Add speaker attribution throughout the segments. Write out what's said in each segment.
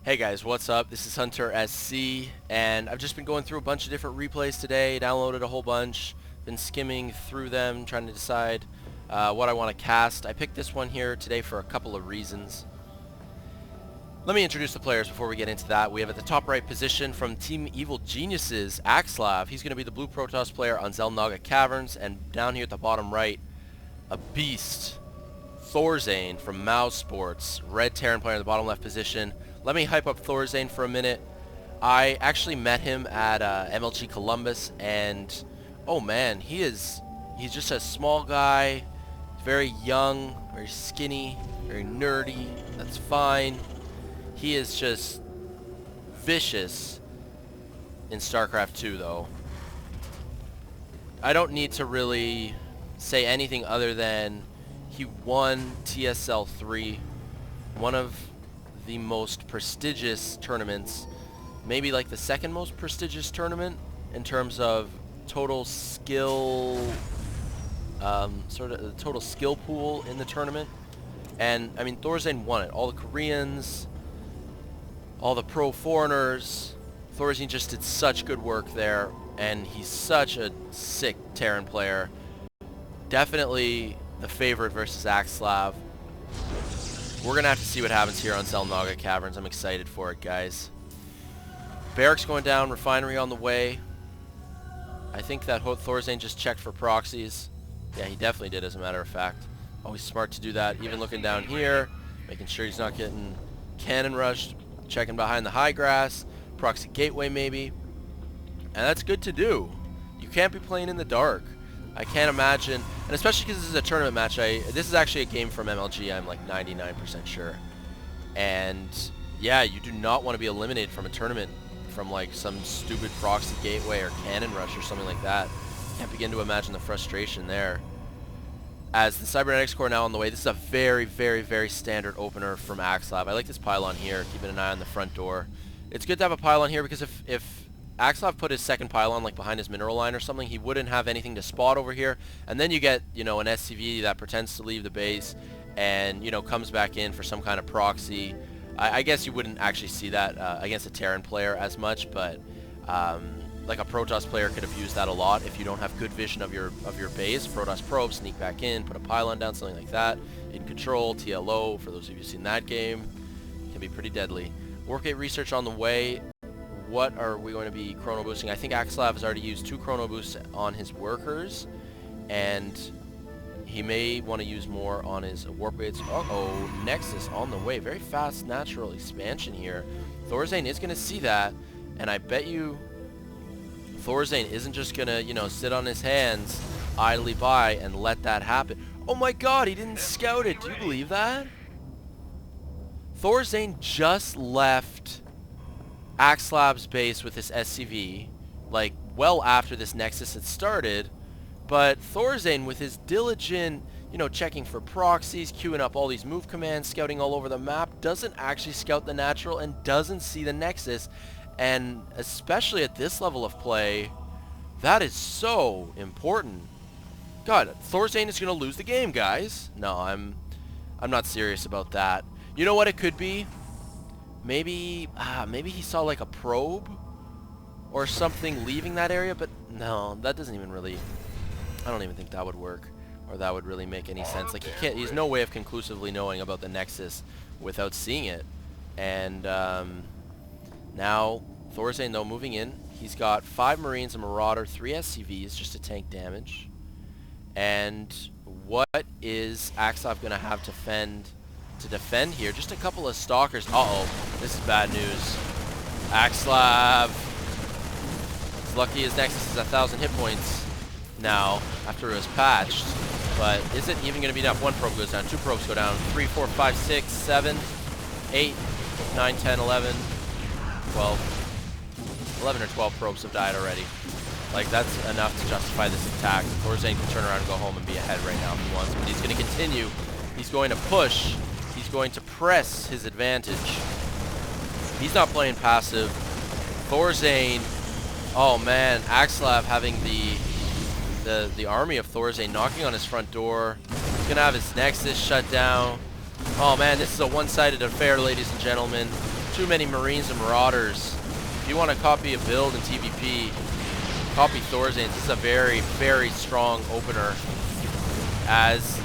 Speaker 1: Hey guys, what's up? This is Hunter SC, and I've just been going through a bunch of different replays today, downloaded a whole bunch, been skimming through them, trying to decide what I want to cast. I picked this one here today for a couple of reasons. Let me introduce the players before we get into that. We have at the top right position from Team Evil Geniuses, EG.Axslav. He's going to be the blue Protoss player on Xel'Naga Caverns, and down here at the bottom right, a beast, ThorZaIN from Mouse Sports, red Terran player in the bottom left position. Let me hype up ThorZaIN for a minute. I actually met him at MLG Columbus, and oh man, he's just a small guy, very young, very skinny, very nerdy. That's fine. He is just vicious in Starcraft 2 though. I don't need to really say anything other than he won TSL 3, one of the most prestigious tournaments, maybe like the second most prestigious tournament in terms of total skill, sort of the total skill pool in the tournament. And I mean, ThorZaIN won it. All the Koreans, all the pro foreigners. ThorZaIN just did such good work there, and he's such a sick Terran player. Definitely the favorite versus EG.Axslav. We're going to have to see what happens here on Xel'Naga Caverns. I'm excited for it, guys. Barracks going down, refinery on the way. I think that ThorZaIN just checked for proxies. Yeah, he definitely did, as a matter of fact. Always smart to do that. Even looking down here, making sure he's not getting cannon rushed, checking behind the high grass, proxy gateway maybe. And that's good to do. You can't be playing in the dark. I can't imagine, and especially because this is a tournament match, this is actually a game from MLG, I'm like 99% sure. And yeah, you do not want to be eliminated from a tournament from like some stupid proxy gateway or cannon rush or something like that. Can't begin to imagine the frustration there. As the Cybernetics Core now on the way, this is a very, very, very standard opener from EG.Axslav. I like this pylon here, keeping an eye on the front door. It's good to have a pylon here because if EG.Axslav put his second pylon like behind his mineral line or something, he wouldn't have anything to spot over here, and then you get, you know, an SCV that pretends to leave the base and, you know, comes back in for some kind of proxy. I guess you wouldn't actually see that against a Terran player as much, but like a Protoss player could have used that a lot if you don't have good vision of your base. Protoss probe, sneak back in, put a pylon down, something like that. In control, TLO, for those of you who've seen that game, can be pretty deadly. Workgate research on the way. What are we going to be chrono boosting? I think EG.Axslav has already used 2 chrono boosts on his workers, and he may want to use more on his warp gates. Uh-oh, Nexus on the way. Very fast natural expansion here. ThorZaIN is going to see that, and I bet you ThorZaIN isn't just going to, you know, sit on his hands idly by and let that happen. Oh my god, he didn't scout it. Do you believe that? ThorZaIN just left EG.Axslav's base with this SCV, like, well after this Nexus had started, but ThorZaIN, with his diligent, you know, checking for proxies, queuing up all these move commands, scouting all over the map, doesn't actually scout the natural and doesn't see the Nexus, and especially at this level of play, that is so important. God, ThorZaIN is going to lose the game, guys. No, I'm not serious about that. You know what it could be? Maybe he saw like a probe or something leaving that area, but no, that doesn't even really, I don't even think that would work, or that would really make any sense. Like, he's no way of conclusively knowing about the Nexus without seeing it. And now ThorZaIN though moving in, he's got 5 Marines, a Marauder, 3 SCVs just to tank damage. And what is EG.Axslav gonna have to defend here? Just a couple of stalkers. Uh-oh, this is bad news. EG.Axslav is lucky his Nexus is 1,000 hit points now after it was patched, but is it even going to be enough? 1 probe goes down, 2 probes go down, 3, 4, 5, 6, 7, 8, 9, 10, 11, 12. 11 or 12 probes have died already. Like, that's enough to justify this attack. ThorZaIN can turn around and go home and be ahead right now if he wants, but he's going to continue. He's going to push. He's going to press his advantage. He's not playing passive. ThorZaIN, oh man, EG.Axslav having the army of ThorZaIN knocking on his front door. He's gonna have his Nexus shut down. Oh man, this is a one-sided affair, ladies and gentlemen. too many Marines and Marauders. If you want to copy a build in TvP, copy ThorZaIN. This is a very, very strong opener. How's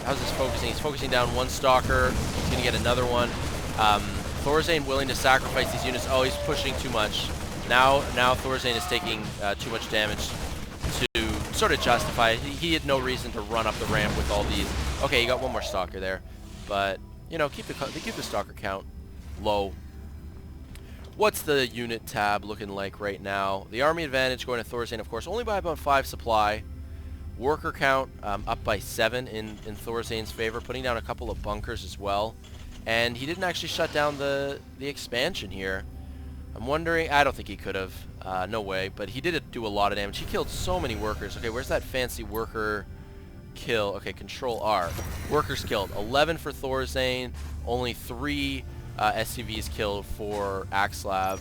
Speaker 1: this focusing? He's focusing down one Stalker. He's going to get another one. ThorZaIN willing to sacrifice these units. Oh, he's pushing too much. Now ThorZaIN is taking too much damage to sort of justify it. He had no reason to run up the ramp with all these. Okay, he got one more Stalker there, but you know, keep the Stalker count low. What's the unit tab looking like right now? The army advantage going to ThorZaIN, of course, only by about 5 supply. Worker count up by 7 in ThorZaIN's favor, putting down a couple of bunkers as well. And he didn't actually shut down the expansion here. I'm wondering, I don't think he could have. No way, but he did do a lot of damage. He killed so many workers. Okay, where's that fancy worker kill? Okay, control R. Workers killed. 11 for ThorZaIN, only 3 SCVs killed for Axslav.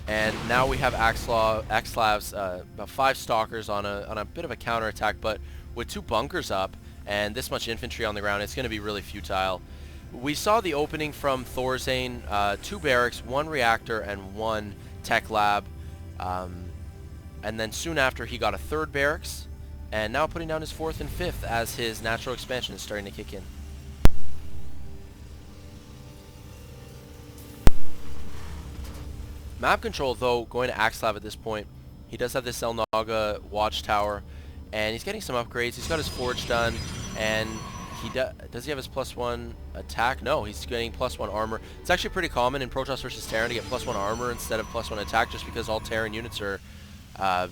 Speaker 1: And now we have Axslav's about 5 Stalkers on a bit of a counterattack, but with 2 bunkers up and this much infantry on the ground, it's going to be really futile. We saw the opening from ThorZaIN, 2 barracks, 1 reactor, and 1 tech lab. And then soon after, he got a 3rd barracks, and now putting down his 4th and 5th as his natural expansion is starting to kick in. Map control, though, going to Axslav at this point. He does have this Elnaga watchtower, and he's getting some upgrades. He's got his forge done, and does he have his +1 attack? No, he's getting +1 armor. It's actually pretty common in Protoss versus Terran to get +1 armor instead of +1 attack, just because all Terran units are,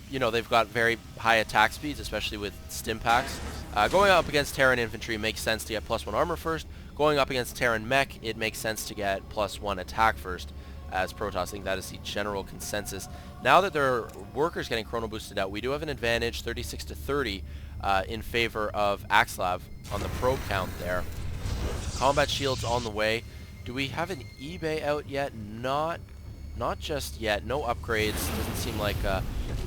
Speaker 1: you know, they've got very high attack speeds, especially with stim packs. Going up against Terran infantry, it makes sense to get +1 armor first. Going up against Terran mech, it makes sense to get +1 attack first. As Protoss, I think that is the general consensus. Now that there are workers getting chrono boosted out, we do have an advantage, 36 to 30, in favor of Axslav on the probe count there. Combat shields on the way. Do we have an eBay out yet? Not just yet. No upgrades. Doesn't seem like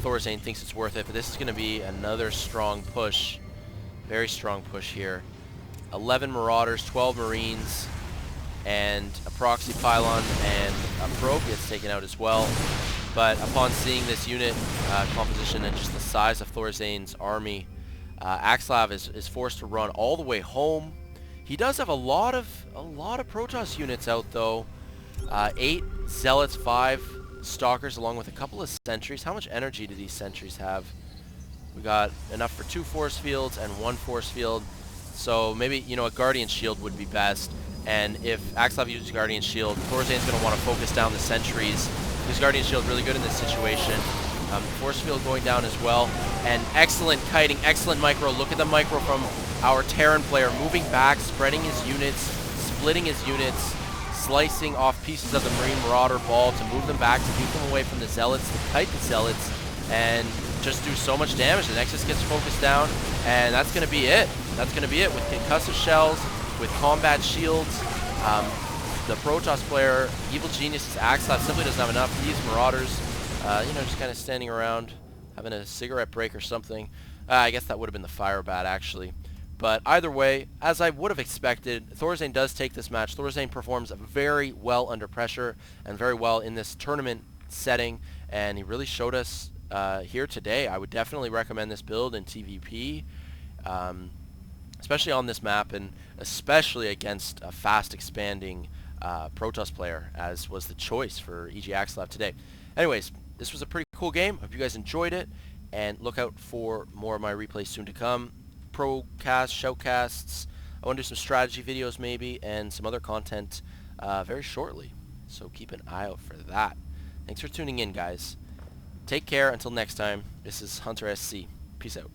Speaker 1: ThorZaIN thinks it's worth it, but this is going to be another strong push. Very strong push here. 11 Marauders, 12 Marines, and a proxy pylon and a probe gets taken out as well. But upon seeing this unit composition and just the size of ThorZaIN's army, Axslav is forced to run all the way home. He does have a lot of Protoss units out though. 8 Zealots, 5 Stalkers, along with a couple of sentries. How much energy do these sentries have? We got enough for 2 force fields and 1 force field. So maybe, you know, a Guardian Shield would be best. And if Axslav uses Guardian Shield, ThorZaIN's going to want to focus down the sentries. His Guardian Shield really good in this situation. Force field going down as well. And excellent kiting, excellent micro. Look at the micro from our Terran player. Moving back, spreading his units, splitting his units, slicing off pieces of the Marine Marauder ball to move them back, to keep them away from the Zealots, to kite the Zealots, and just do so much damage. The Nexus gets focused down, and that's going to be it. That's going to be it with concussive shells, with combat shields. The Protoss player, Evil Genius's Axslav, simply doesn't have enough. These Marauders, you know, just kind of standing around, having a cigarette break or something. I guess that would have been the fire bat, actually. But either way, as I would have expected, ThorZaIN does take this match. ThorZaIN performs very well under pressure and very well in this tournament setting, and he really showed us here today. I would definitely recommend this build in TvP. Especially on this map, and especially against a fast expanding Protoss player, as was the choice for EG.Axslav today. Anyways, this was a pretty cool game. Hope you guys enjoyed it, and look out for more of my replays soon to come. Procasts, shoutcasts, I want to do some strategy videos maybe, and some other content very shortly. So keep an eye out for that. Thanks for tuning in, guys. Take care until next time. This is Hunter SC. Peace out.